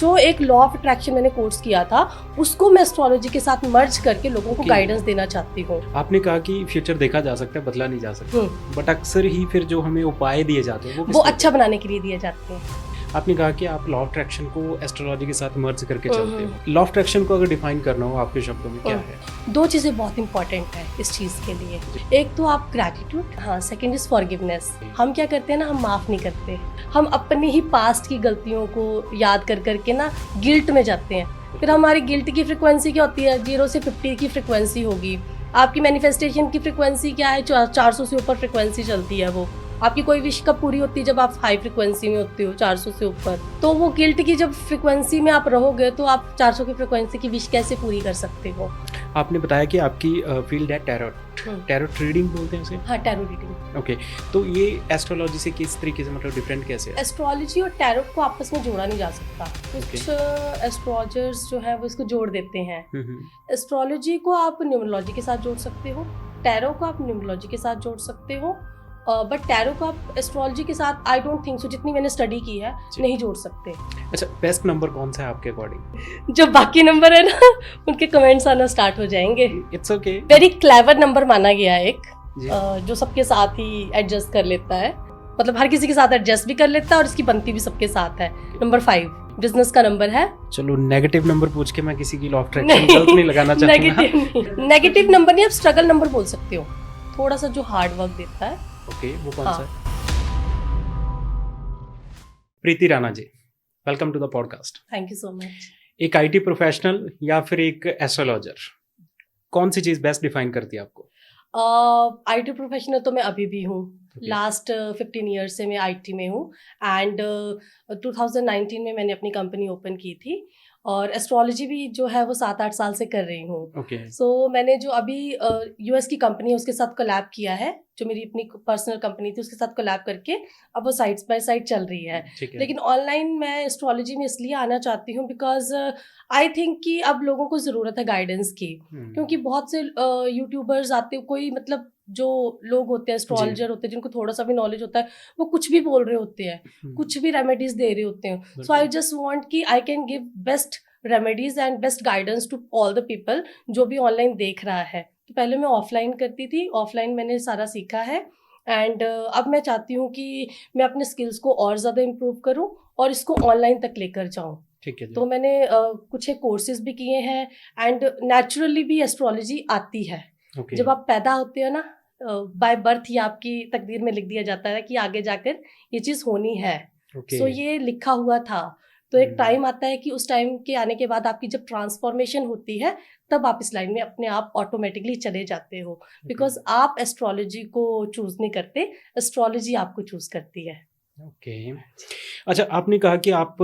जो एक law of attraction मैंने कोर्स किया था उसको मैं एस्ट्रोलॉजी के साथ मर्ज करके लोगों को Okay. गाइडेंस देना चाहती हूँ। आपने कहा कि फ्यूचर देखा जा सकता है, बदला नहीं जा सकता, बट अक्सर ही फिर जो हमें उपाय दिए जाते हैं वो वो किस अच्छा बनाने के लिए दिए जाते हैं। तरह? आपने कहा कि आप लॉ ऑफ अट्रैक्शन को एस्ट्रोलॉजी के साथ मर्ज करके चलते हो। लॉ ऑफ अट्रैक्शन को अगर डिफाइन करना हो आपके शब्दों में क्या है? दो चीज़ें बहुत इंपॉर्टेंट है इस चीज़ के लिए। एक तो आप ग्रैटिट्यूड, हाँ, सेकंड इज फॉरगिवनेस। हम क्या करते हैं ना, हम माफ़ नहीं करते। हम अपनी ही पास्ट की गलतियों को याद कर करके ना गिल्ट में जाते हैं। फिर हमारी गिल्ट की फ्रिक्वेंसी क्या होती है, 0 से 50 की फ्रिक्वेंसी होगी। आपकी मैनिफेस्टेशन की फ्रिक्वेंसी क्या है, 400 से ऊपर फ्रिक्वेंसी चलती है। वो आपकी कोई विश कब पूरी होती है, जब आप हाई फ्रिक्वेंसी में होते हो, 400 से ऊपर। तो वो गिल्ट की जब फ्रिक्वेंसी में आप रहोगे तो आप 400 की फ्रिक्वेंसी की विश कैसे पूरी कर सकते हो? आपने बताया कि आपकी फील्ड है टैरोट रीडिंग बोलते हैं उसे। हाँ, टैरो रीडिंग। ओके, तो ये एस्ट्रोलॉजी से किस तरीके से मतलब डिफरेंट कैसे है? एस्ट्रोलॉजी और टैरोट को आपस में जोड़ा नहीं जा सकता। कुछ एस्ट्रोलॉजर्स जो है वो इसको जोड़ देते हैं। एस्ट्रोलॉजी को आप न्यूमरोलॉजी के साथ जोड़ सकते हो, टैरो को आप न्यूमरोलॉजी के साथ जोड़ सकते हो, बट टैरो को आप एस्ट्रोलॉजी के साथ आई डोंट थिंक सो, जितनी मैंने स्टडी की है, नहीं जोड़ सकते। अच्छा, बेस्ट नंबर कौन सा है आपके अकॉर्डिंग? जो बाकी नंबर है ना उनके कमेंट्स आना स्टार्ट हो जाएंगे। It's okay. Very clever number माना गया है एक, जी। जो सबके साथ ही एडजस्ट कर लेता है। मतलब हर किसी के साथ एडजस्ट भी कर लेता है और इसकी बनती भी सबके साथ है। नंबर 5 बिजनेस का नंबर है। चलो, नेगेटिव नंबर पूछ के मैं किसी की लॉ ऑफ अट्रैक्शन गलत नहीं लगाना चाहूंगा। नेगेटिव नंबर नहीं, आप स्ट्रगल नंबर बोल सकते हो, थोड़ा सा जो हार्ड वर्क देता है। ओके, वो कौन हाँ। सा है? Preeti Rana ji, welcome to the podcast. Thank you so much. एक आईटी प्रोफेशनल या फिर एक एस्ट्रोलॉजर, कौन सी चीज बेस्ट डिफाइन करती है आपको? आईटी प्रोफेशनल तो मैं अभी भी हूँ। Okay. लास्ट 15 ईयर्स से मैं आईटी में हूँ एंड 2019 में मैंने अपनी कंपनी ओपन की थी और एस्ट्रोलॉजी भी जो है वो 7-8 साल से कर रही हूँ। ओके। सो मैंने जो अभी यूएस की कंपनी है उसके साथ कोलैब किया है, जो मेरी अपनी पर्सनल कंपनी थी उसके साथ कोलैब करके अब वो साइड बाय साइड चल रही है। ठीक है। लेकिन ऑनलाइन मैं एस्ट्रोलॉजी में इसलिए आना चाहती हूँ बिकॉज आई थिंक कि अब लोगों को ज़रूरत है गाइडेंस की, क्योंकि बहुत से यूट्यूबर्स आते हैं, कोई मतलब जो लोग होते हैं एस्ट्रोलॉजर होते हैं जिनको थोड़ा सा भी नॉलेज होता है, वो कुछ भी बोल रहे होते हैं, कुछ भी रेमेडीज दे रहे होते हैं। सो आई जस्ट वांट कि I can give best remedies and best guidance to all the people जो भी ऑनलाइन देख रहा है। तो पहले मैं ऑफलाइन करती थी, ऑफलाइन मैंने सारा सीखा है एंड अब मैं चाहती हूँ कि मैं अपने स्किल्स को और ज़्यादा इम्प्रूव करूँ और इसको ऑनलाइन तक लेकर जाऊँ। ठीक है। तो मैंने कुछ एक कोर्सेज भी किए हैं एंड नेचुरली भी एस्ट्रोलॉजी आती है। Okay. जब आप पैदा होते हो ना, बाय बर्थ ही आपकी तकदीर में लिख दिया जाता है कि आगे जाकर ये चीज़ होनी है। Okay. सो ये लिखा हुआ था। तो एक टाइम आता है कि उस टाइम के आने के बाद आपकी जब ट्रांसफॉर्मेशन होती है तब आप इस लाइन में अपने आप ऑटोमेटिकली चले जाते हो, बिकॉज आप एस्ट्रोलॉजी को चूज नहीं करते, एस्ट्रोलॉजी आपको चूज करती है। ओके। अच्छा, आपने कहा कि आप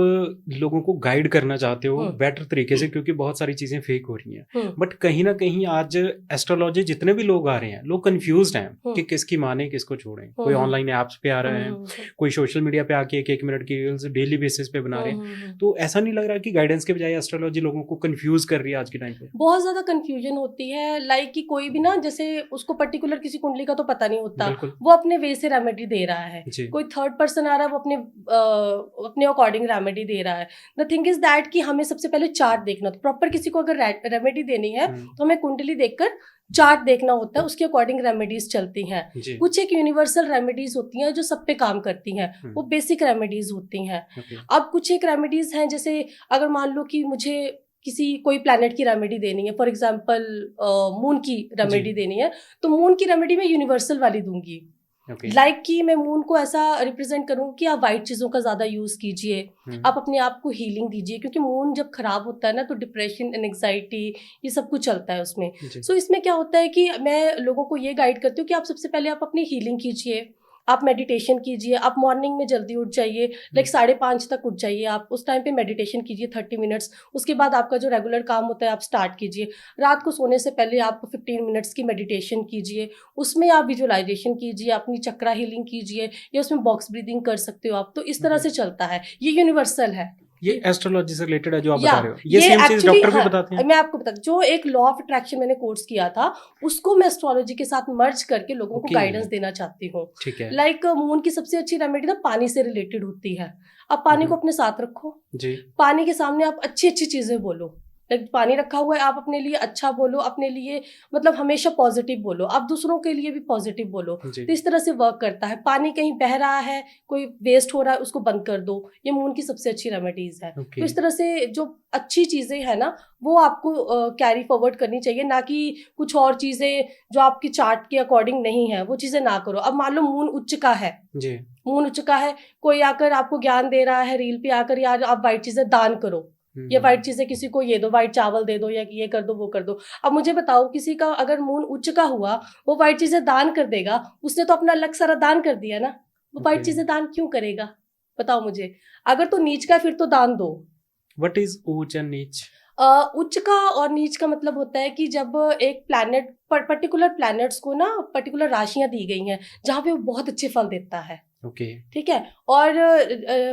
लोगों को गाइड करना चाहते हो बेटर तरीके से, क्योंकि बहुत सारी चीजें फेक हो रही हैं, बट कहीं ना कहीं आज एस्ट्रोलॉजी जितने भी लोग आ रहे हैं, लोग कंफ्यूज्ड हैं कि किसकी माने किसको छोड़ें। कोई ऑनलाइन एप्स पे आ रहे हैं, कोई सोशल मीडिया पे आके 1-1 मिनट की रील्स डेली बेसिस पे बना रहे हैं। तो ऐसा नहीं लग रहा कि गाइडेंस के बजाय एस्ट्रोलॉजी लोगों को कंफ्यूज कर रही है आज के टाइम पे? बहुत ज्यादा कंफ्यूजन होती है, लाइक कि कोई भी ना, जैसे उसको पर्टिकुलर किसी कुंडली का तो पता नहीं होता, वो अपने वे से रेमेडी दे रहा है। कोई थर्ड पर्सन आ रहा है, वो अपने अकॉर्डिंग रेमेडी दे रहा है। द थिंग इज दैट कि हमें सबसे पहले चार्ट देखना होता है। प्रॉपर किसी को अगर रेमेडी देनी है तो हमें कुंडली देखकर चार्ट देखना होता है, उसके अकॉर्डिंग रेमेडीज चलती हैं। कुछ एक यूनिवर्सल रेमेडीज होती हैं जो सब पे काम करती हैं, वो बेसिक रेमेडीज होती हैं। अब कुछ एक रेमेडीज हैं, जैसे अगर मान लो कि मुझे कोई प्लैनेट की रेमेडी देनी है, फॉर एग्जांपल मून की रेमेडी देनी है, तो मून की रेमेडी मैं यूनिवर्सल वाली दूंगी। लाइक कि मैं मून को ऐसा रिप्रेजेंट करूँ कि आप वाइट चीज़ों का ज़्यादा यूज़ कीजिए, आप अपने आप को हीलिंग दीजिए, क्योंकि मून जब खराब होता है ना तो डिप्रेशन, एंग्जाइटी, ये सब कुछ चलता है उसमें। सो इसमें क्या होता है कि मैं लोगों को ये गाइड करती हूँ कि आप सबसे पहले आप अपनी हीलिंग कीजिए, आप मेडिटेशन कीजिए, आप मॉर्निंग में जल्दी उठ जाइए, लाइक 5:30 तक उठ जाइए, आप उस टाइम पे मेडिटेशन कीजिए 30 मिनट्स। उसके बाद आपका जो रेगुलर काम होता है आप स्टार्ट कीजिए। रात को सोने से पहले आप 15 मिनट्स की मेडिटेशन कीजिए, उसमें आप विजुअलाइजेशन कीजिए, अपनी चक्रा हीलिंग कीजिए, या उसमें बॉक्स ब्रीदिंग कर सकते हो आप। तो इस तरह से चलता है, ये यूनिवर्सल है। ये एस्ट्रोलॉजी से रिलेटेड है जो आप या बता रहे हो, ये सेम चीज डॉक्टर भी बताते हैं। मैं आपको बता, जो एक लॉ ऑफ अट्रैक्शन मैंने कोर्स किया था उसको मैं एस्ट्रोलॉजी के साथ मर्ज करके लोगों को गाइडेंस देना चाहती हूँ। ठीक है। लाइक मून की सबसे अच्छी रेमेडी ना पानी से रिलेटेड होती है। अब पानी को अपने साथ रखो जी, पानी के सामने आप अच्छी अच्छी चीजें बोलो। पानी रखा हुआ है, आप अपने लिए अच्छा बोलो, अपने लिए मतलब हमेशा पॉजिटिव बोलो, आप दूसरों के लिए भी पॉजिटिव बोलो। तो इस तरह से वर्क करता है। पानी कहीं बह रहा है, कोई वेस्ट हो रहा है, उसको बंद कर दो, ये मून की सबसे अच्छी रेमेडीज है। तो इस तरह से जो अच्छी चीजें है ना वो आपको कैरी फॉरवर्ड करनी चाहिए, ना कि कुछ और चीजें जो आपकी चार्ट के अकॉर्डिंग नहीं है वो चीजें ना करो। अब मान लो मून उच्च का है जी, मून उच्च का है, कोई आकर आपको ज्ञान दे रहा है रील पे आकर, यार आप वाइट चीजें दान करो, ये वाइट चीजें किसी को ये दो, वाइट चावल दे दो, या ये कर दो वो कर दो। अब मुझे बताओ, किसी का अगर मून उच्च का हुआ, वो वाइट चीजें दान कर देगा, उसने तो अपना लक सारा दान कर दिया ना, वो वाइट चीजें दान क्यों करेगा? बताओ मुझे। अगर तो नीच का फिर तो दान दो। व्हाट इज उच्च एंड नीच? उच्च का और नीच का मतलब होता है कि जब एक प्लैनेट पर्टिकुलर प्लैनेट्स को ना पर्टिकुलर राशियां दी गई हैं जहाँ पे वो बहुत अच्छे फल देता है, ठीक है, और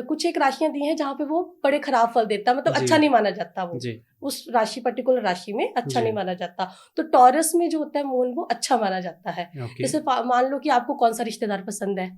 कुछ एक राशियां दी हैं जहाँ पे वो बड़े खराब फल देता है, मतलब अच्छा नहीं माना जाता वो उस राशि पर्टिकुलर राशि में अच्छा नहीं माना जाता। तो टॉरस में जो होता है मून वो अच्छा माना जाता है। जैसे मान लो कि आपको कौन सा रिश्तेदार पसंद है,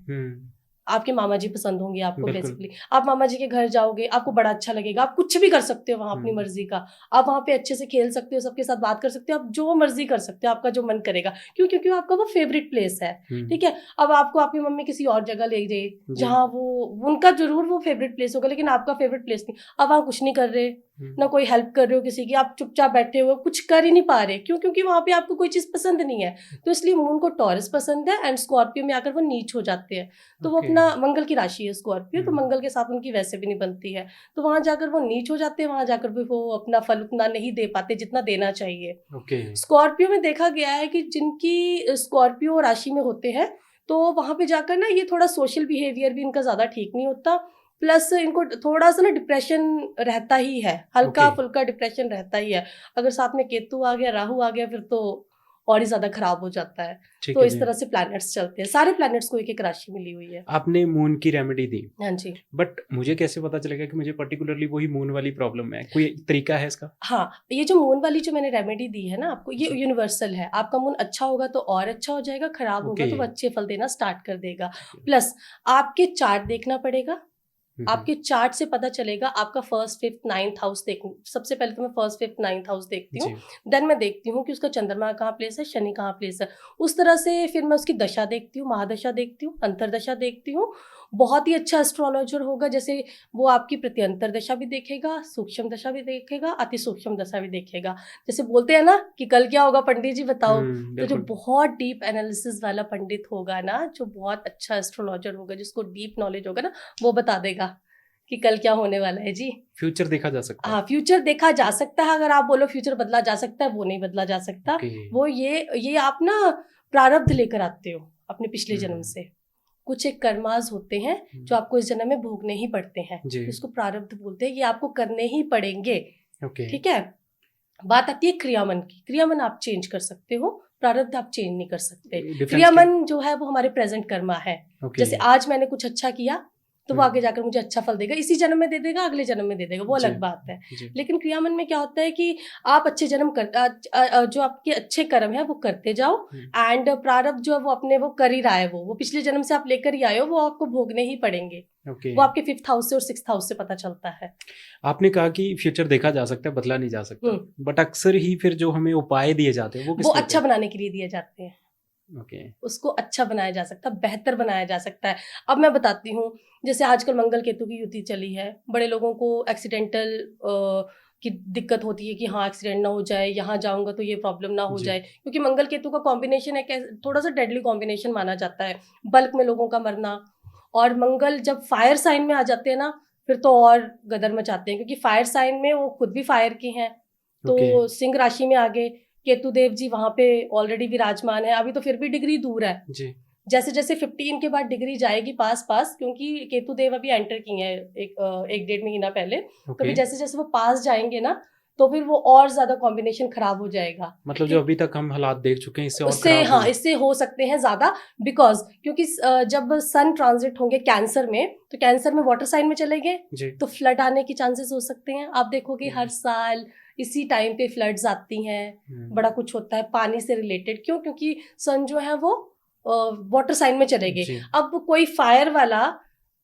आपके मामा जी पसंद होंगे आपको, बेसिकली आप मामा जी के घर जाओगे, आपको बड़ा अच्छा लगेगा, आप कुछ भी कर सकते हो वहां अपनी मर्जी का, आप वहां पे अच्छे से खेल सकते हो, सबके साथ बात कर सकते हो, आप जो मर्जी कर सकते हो, आपका जो मन करेगा। क्यों? क्योंकि आपका वो फेवरेट प्लेस है, ठीक है। अब आपको आपकी मम्मी किसी और जगह ले जाए जहाँ वो उनका जरूर वो फेवरेट प्लेस होगा, लेकिन आपका फेवरेट प्लेस नहीं, अब वहाँ कुछ नहीं कर रहे, ना कोई हेल्प कर रहे हो किसी की, आप चुपचाप बैठे हुए कुछ कर ही नहीं पा रहे। क्यों? क्योंकि वहां पे आपको कोई चीज पसंद नहीं है। तो इसलिए मून को टॉरस पसंद है, एंड स्कॉर्पियो में आकर वो नीच हो जाते हैं। तो वो अपना मंगल की राशि है स्कॉर्पियो, तो मंगल के साथ उनकी वैसे भी नहीं बनती है, तो वहां जाकर वो नीच हो जाते हैं, वहां जाकर भी वो अपना फल उतना नहीं दे पाते जितना देना चाहिए। स्कॉर्पियो में देखा गया है कि जिनकी स्कॉर्पियो राशि में होते हैं तो वहां पे जाकर ना ये थोड़ा सोशल बिहेवियर भी इनका ज्यादा ठीक नहीं होता, प्लस इनको थोड़ा सा ना डिप्रेशन रहता ही है, हल्का फुल्का डिप्रेशन रहता ही है। अगर साथ में केतु आ गया, राहु आ गया, फिर तो और ही ज्यादा खराब हो जाता है। तो इस तरह से प्लैनेट्स चलते हैं, सारे प्लैनेट्स को एक एक राशि मिली हुई है। आपने मून की रेमेडी दी, हाँ जी, बट मुझे कैसे पता चलेगा कि मुझे पर्टिकुलरली वही मून वाली प्रॉब्लम है? कोई तरीका है इसका? हाँ, ये जो मून वाली जो मैंने रेमेडी दी है ना आपको, ये यूनिवर्सल है। आपका मून अच्छा होगा तो और अच्छा हो जाएगा, खराब होगा तो वो अच्छे फल देना स्टार्ट कर देगा। प्लस आपके चार्ट देखना पड़ेगा, आपके चार्ट से पता चलेगा आपका फर्स्ट फिफ्थ नाइन्थ हाउस सबसे पहले तो मैं फर्स्ट फिफ्थ नाइन्थ हाउस देखती हूँ, देन मैं देखती हूँ कि उसका चंद्रमा कहाँ प्लेस है, शनि कहाँ प्लेस है, उस तरह से फिर मैं उसकी दशा देखती हूँ, महादशा देखती हूँ, अंतरदशा देखती हूँ। बहुत ही अच्छा एस्ट्रोलॉजर होगा, जैसे वो आपकी प्रत्यंतर दशा भी देखेगा, सूक्ष्म दशा भी देखेगा, अति सूक्ष्म दशा भी देखेगा। जैसे बोलते हैं ना कि कल क्या होगा पंडित जी बताओ, तो जो बहुत डीप एनालिसिस वाला पंडित होगा ना, जो बहुत अच्छा एस्ट्रोलॉजर होगा, जिसको डीप नॉलेज होगा ना, वो बता देगा कि कल क्या होने वाला है जी। फ्यूचर देखा जा सकता है? हाँ, फ्यूचर देखा जा सकता है। अगर आप बोलो फ्यूचर बदला जा सकता है, वो नहीं बदला जा सकता। वो ये आप ना प्रारब्ध लेकर आते हो अपने पिछले जन्म से। कुछ एक कर्मास होते हैं जो आपको इस जन्म में भोगने ही पड़ते हैं, इसको प्रारब्ध बोलते हैं, ये आपको करने ही पड़ेंगे, ठीक है। बात आती है क्रियामन की। क्रियामन आप चेंज कर सकते हो, प्रारब्ध आप चेंज नहीं कर सकते। क्रियामन जो है वो हमारे प्रेजेंट कर्मा है। जैसे आज मैंने कुछ अच्छा किया तो वो आगे जाकर मुझे अच्छा फल देगा, इसी जन्म में दे देगा, अगले जन्म में दे देगा, वो अलग बात है। लेकिन क्रियामन में क्या होता है कि आप अच्छे जन्म जो आपके अच्छे कर्म है वो करते जाओ, एंड प्रारब्ध जो है वो अपने वो कर ही रहा है, वो पिछले जन्म से आप लेकर ही आए हो, वो आपको भोगने ही पड़ेंगे। वो आपके 5th हाउस से और 6th हाउस से पता चलता है। आपने कहा कि फ्यूचर देखा जा सकता है, बदला नहीं जा सकता, बट अक्सर ही फिर जो हमें उपाय दिए जाते हैं वो अच्छा बनाने के लिए दिए जाते हैं। उसको अच्छा बनाया जा सकता है, बेहतर बनाया जा सकता है। अब मैं बताती हूँ, जैसे आजकल मंगल केतु की युति चली है, बड़े लोगों को एक्सीडेंटल की दिक्कत होती है कि हाँ एक्सीडेंट ना हो जाए, यहाँ जाऊंगा तो ये प्रॉब्लम ना हो जाए, क्योंकि मंगल केतु का कॉम्बिनेशन है थोड़ा सा डेडली कॉम्बिनेशन माना जाता है, बल्क में लोगों का मरना। और मंगल जब फायर साइन में आ जाते हैं ना, फिर तो और गदर मचाते हैं, क्योंकि फायर साइन में वो खुद भी फायर के हैं। तो सिंह राशि में आगे केतु देव जी वहां पे ऑलरेडी विराजमान है, अभी तो फिर भी डिग्री दूर है जी। जैसे जैसे 15 के बाद डिग्री जाएगी पास, क्योंकि केतु देव अभी एंटर किए हैं एक 1.5 महीना पहले। तो जैसे जैसे वो पास जाएंगे ना, तो फिर वो और ज्यादा कॉम्बिनेशन खराब हो जाएगा। मतलब जो अभी तक हम हालात देख चुके हैं इससे और उससे खराब हाँ, इससे हो सकते हैं ज्यादा, बिकॉज क्योंकि जब सन ट्रांजिट होंगे कैंसर में, तो कैंसर में वाटर साइन में चले गए तो फ्लड आने की चांसेस हो सकते हैं। आप देखोगे हर साल इसी टाइम पे फ्लड्स आती हैं, बड़ा कुछ होता है पानी से रिलेटेड। क्यों? क्योंकि सन जो है वो वाटर साइन में चले गए। अब कोई फायर वाला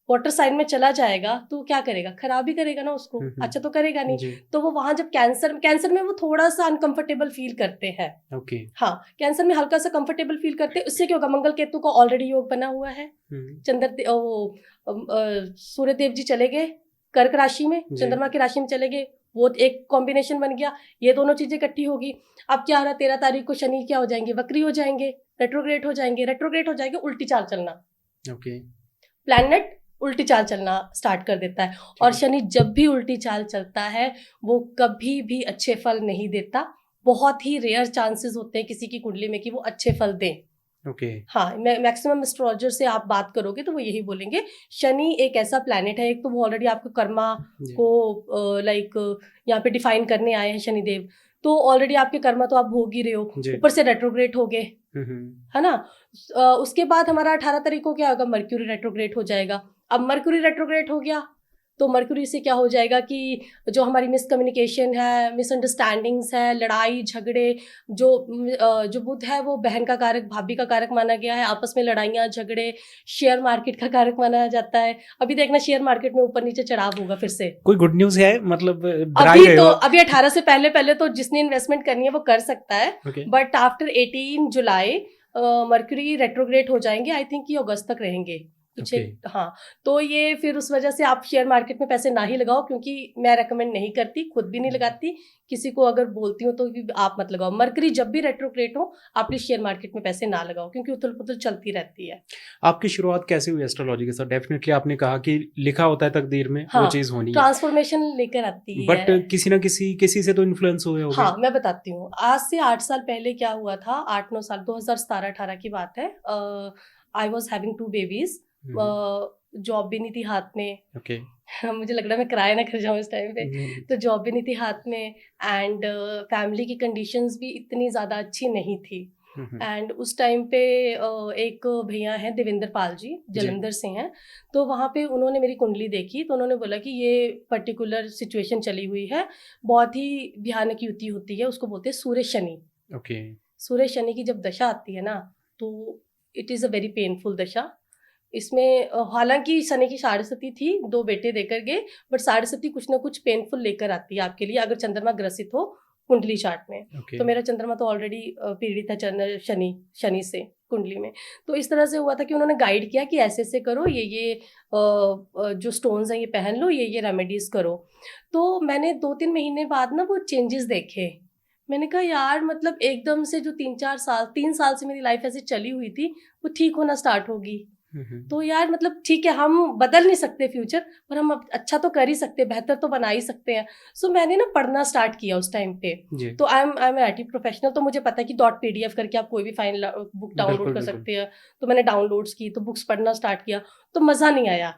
वाटर साइन में चला जाएगा तो क्या करेगा? खराब ही करेगा ना उसको, अच्छा तो करेगा नहीं। तो वो वहां जब कैंसर में वो थोड़ा सा अनकंफर्टेबल फील करते हैं। हाँ, कैंसर में हल्का सा कंफर्टेबल फील करते हैं। उससे क्या होगा? मंगल केतु का ऑलरेडी योग बना हुआ है। सूर्य देव जी चले गए कर्क राशि में, चंद्रमा की राशि में चले गए, वो एक कॉम्बिनेशन बन गया। ये दोनों चीजें इकट्ठी होगी। अब क्या हो रहा है? 13 तारीख को शनि क्या हो जाएंगे? वक्री हो जाएंगे, रेट्रोग्रेड हो जाएंगे, उल्टी चाल चलना। प्लैनेट उल्टी चाल चलना स्टार्ट कर देता है। और शनि जब भी उल्टी चाल चलता है वो कभी भी अच्छे फल नहीं देता। बहुत ही रेयर चांसेस होते हैं किसी की कुंडली में कि वो अच्छे फल दें। हाँ, मैक्सिमम एस्ट्रोलॉजर से आप बात करोगे तो वो यही बोलेंगे। शनि एक ऐसा प्लैनेट है, एक तो वो ऑलरेडी आपको कर्मा को यहाँ पे डिफाइन करने आए हैं शनिदेव, तो ऑलरेडी आपके कर्मा तो आप भोग ही रहे हो, ऊपर से रेट्रोग्रेड हो गए, है ना। उसके बाद हमारा 18 तारीख को क्या होगा? मर्क्यूरी रेट्रोग्रेड हो जाएगा। अब मर्क्यूरी रेट्रोग्रेड हो गया तो मर्क्यूरी से क्या हो जाएगा कि जो हमारी मिसकम्युनिकेशन है, मिसअंडरस्टैंडिंग्स है, लड़ाई झगड़े, जो बुध है वो बहन का कारक, भाभी का कारक माना गया है, आपस में लड़ाइयाँ झगड़े, शेयर मार्केट का कारक माना जाता है। अभी देखना शेयर मार्केट में ऊपर नीचे चढ़ाव होगा फिर से। कोई गुड न्यूज है? मतलब अभी 18 से पहले तो जिसने इन्वेस्टमेंट करनी है वो कर सकता है, but after 18 July mercury retrograde हो जाएंगे। आई थिंक ये अगस्त तक रहेंगे। हाँ, तो ये फिर उस वजह से आप शेयर मार्केट में पैसे ना ही लगाओ, क्योंकि मैं रेकमेंड नहीं करती, खुद भी नहीं लगाती, किसी को अगर बोलती हूँ तो भी आप मत लगाओ। मर्करी जब भी रेट्रोग्रेड हो आप प्लीज शेयर मार्केट में पैसे ना लगाओ, क्योंकि उथल पुथल चलती रहती है। आपकी शुरुआत कैसे हुई एस्ट्रोलॉजी के साथ? डेफिनेटली आपने कहा कि लिखा होता है तकदीर में, हाँ, वो चीज होनी है, ट्रांसफॉर्मेशन लेकर आती है, बट किसी ना किसी से तो इन्फ्लुएंस हुए होंगे। हाँ, मैं बताती हूँ। आज से 8 साल पहले क्या हुआ था, 8-9 साल, 2017-18 की बात है। I was having 2 babies, job भी नहीं थी हाथ में। मुझे लग रहा है मैं किराया ना कर जाऊँ इस टाइम पे। तो जॉब भी नहीं थी हाथ में, एंड फैमिली की कंडीशंस भी इतनी ज़्यादा अच्छी नहीं थी। एंड उस टाइम पे एक भैया हैं देवेंद्र पाल जी, जलंधर से हैं। तो वहाँ पे उन्होंने मेरी कुंडली देखी, तो उन्होंने बोला कि ये पर्टिकुलर सिचुएशन चली हुई है, बहुत ही भयानक युति होती है, उसको बोलते हैं सूर्य शनि। सूर्य शनि की जब दशा आती है ना तो it is a very painful दशा। इसमें हालांकि शनि की साढ़ेसती थी, 2 बेटे देकर गए, बट साढ़ेसती कुछ ना कुछ पेनफुल लेकर आती है आपके लिए, अगर चंद्रमा ग्रसित हो कुंडली चार्ट में। तो मेरा चंद्रमा तो ऑलरेडी पीड़ित था शनि से कुंडली में। तो इस तरह से हुआ था कि उन्होंने गाइड किया कि ऐसे ऐसे करो, ये जो स्टोन्स हैं ये पहन लो, ये रेमेडीज करो। तो मैंने 2-3 महीने बाद ना वो चेंजेस देखे। मैंने कहा यार, मतलब एकदम से जो 3 साल से मेरी लाइफ ऐसे चली हुई थी वो ठीक होना स्टार्ट होगी। तो यार मतलब ठीक है, हम बदल नहीं सकते फ्यूचर, पर हम अच्छा तो कर ही सकते, बेहतर तो बना ही सकते हैं। सो मैंने ना पढ़ना स्टार्ट किया उस टाइम पे। तो आई एम IT प्रोफेशनल, तो मुझे पता है कि .pdf करके आप कोई भी फाइन बुक डाउनलोड कर सकते हैं। तो मैंने डाउनलोड्स की, तो बुक्स पढ़ना स्टार्ट किया, तो मज़ा नहीं आया।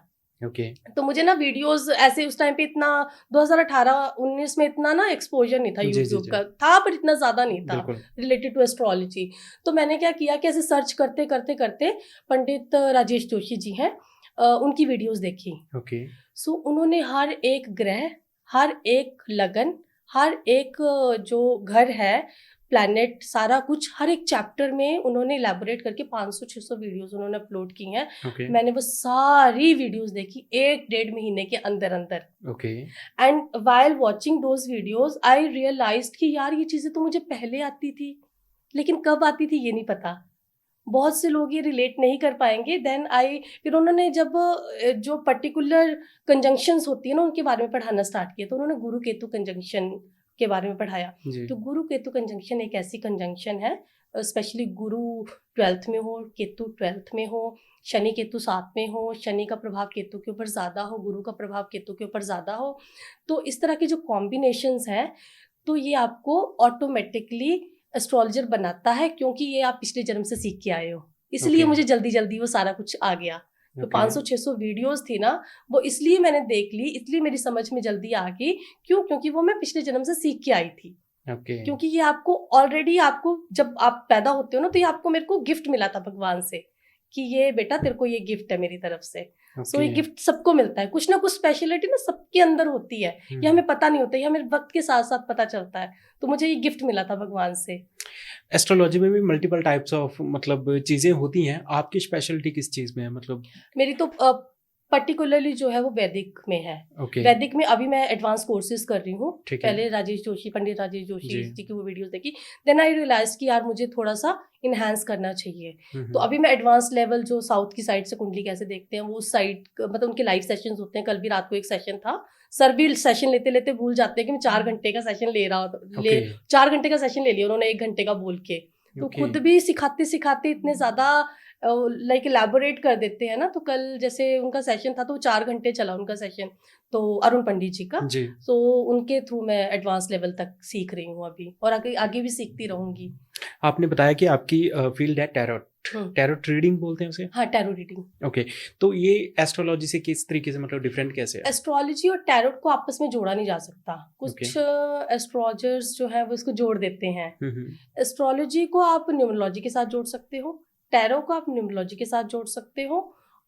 तो मुझे ना वीडियोस ऐसे उस टाइम पे इतना 2018-19 में इतना ना एक्सपोजर नहीं था यूट्यूब का, था पर इतना ज़्यादा नहीं था रिलेटेड टू एस्ट्रोलॉजी। तो मैंने क्या किया कि ऐसे सर्च करते करते करते पंडित राजेश जोशी जी हैं, उनकी वीडियोस देखी। सो उन्होंने हर एक ग्रह, हर एक लगन, हर एक जो घर है, प्लैनेट, सारा कुछ, हर एक चैप्टर में उन्होंने इलेबोरेट करके 500-600 वीडियोस उन्होंने अपलोड की हैं। मैंने वो सारी वीडियोस देखी 1-1.5 महीने के अंदर अंदर। And while watching those videos I realized कि यार ये चीज़ें तो मुझे पहले आती थी, लेकिन कब आती थी ये नहीं पता। बहुत से लोग ये रिलेट नहीं कर पाएंगे। देन फिर उन्होंने जब जो पर्टिकुलर कंजंक्शंस होती है ना उनके बारे में पढ़ाना स्टार्ट किया, तो उन्होंने गुरु केतु कंजंक्शन के बारे में पढ़ाया। तो गुरु केतु कंजंक्शन एक ऐसी कंजंक्शन है, स्पेशली गुरु 12th में हो, केतु 12th में हो, शनि केतु 7 में हो, शनि का प्रभाव केतु के ऊपर ज़्यादा हो, गुरु का प्रभाव केतु के ऊपर ज़्यादा हो, तो इस तरह के जो कॉम्बिनेशंस हैं, तो ये आपको ऑटोमेटिकली एस्ट्रोलॉजर बनाता है, क्योंकि ये आप पिछले जन्म से सीख के आए हो, इसलिए मुझे जल्दी जल्दी वो सारा कुछ आ गया तो 500-600 वीडियोस थी ना, वो इसलिए मैंने देख ली, इसलिए मेरी समझ में जल्दी आ गई। क्यों? क्योंकि वो मैं पिछले जन्म से सीख के आई थी। क्योंकि ये आपको ऑलरेडी, आपको जब आप पैदा होते हो ना, तो ये आपको, मेरे को गिफ्ट मिला था भगवान से कि ये बेटा तेरे को ये गिफ्ट है मेरी तरफ से। सो ये गिफ्ट सबको मिलता है, कुछ ना कुछ स्पेशलिटी ना सबके अंदर होती है, ये हमें पता नहीं होता, ये हमें वक्त के साथ साथ पता चलता है। तो मुझे ये गिफ्ट मिला था भगवान से। एस्ट्रोलॉजी में भी मल्टीपल टाइप्स ऑफ मतलब चीजें होती हैं, आपकी स्पेशलिटी किस चीज में है? मतलब मेरी तो पर्टिकुलरली जो है वो वैदिक में है। वैदिक में अभी मैं एडवांस कोर्सेज कर रही हूँ। पहले पंडित राजेश जोशी जी की वो वीडियोस देखी, देन आई रियलाइज कि यार मुझे थोड़ा सा इनहेंस करना चाहिए। तो अभी मैं एडवांस लेवल, जो साउथ की साइड से कुंडली कैसे देखते हैं, वो साइड, मतलब उनके लाइव सेशंस होते हैं। कल भी रात को एक सेशन था। सर भी सेशन लेते लेते भूल जाते हैं कि मैं 4 घंटे का सेशन ले रहा हूँ। 4 घंटे का सेशन ले लिया उन्होंने 1 घंटे का बोल के। तो खुद भी सिखाते सिखाते इतने ज्यादा लाइक इलैबोरेट कर देते हैं ना। तो कल जैसे उनका सेशन था, तो 4 घंटे चला उनका सेशन, तो अरुण पंडित जी का। तो उनके थ्रू मैं एडवांस लेवल तक सीख रही हूँ अभी, और आगे भी सीखती रहूंगी। आपने बताया कि आपकी फील्ड है टैरोट। टैरोट रीडिंग बोलते हैं उसे? हाँ, टैरो रीडिंग। ओके, तो ये एस्ट्रोलॉजी से किस तरीके से, मतलब डिफरेंट कैसे है? एस्ट्रोलॉजी और टैरोट को आपस में जोड़ा नहीं जा सकता। कुछ एस्ट्रोलॉजर्स जो है वो इसको जोड़ देते हैं। एस्ट्रोलॉजी को आप न्यूमरोलॉजी के साथ जोड़ सकते हो, टैरो को आप न्यूमरोलॉजी के साथ जोड़ सकते हो,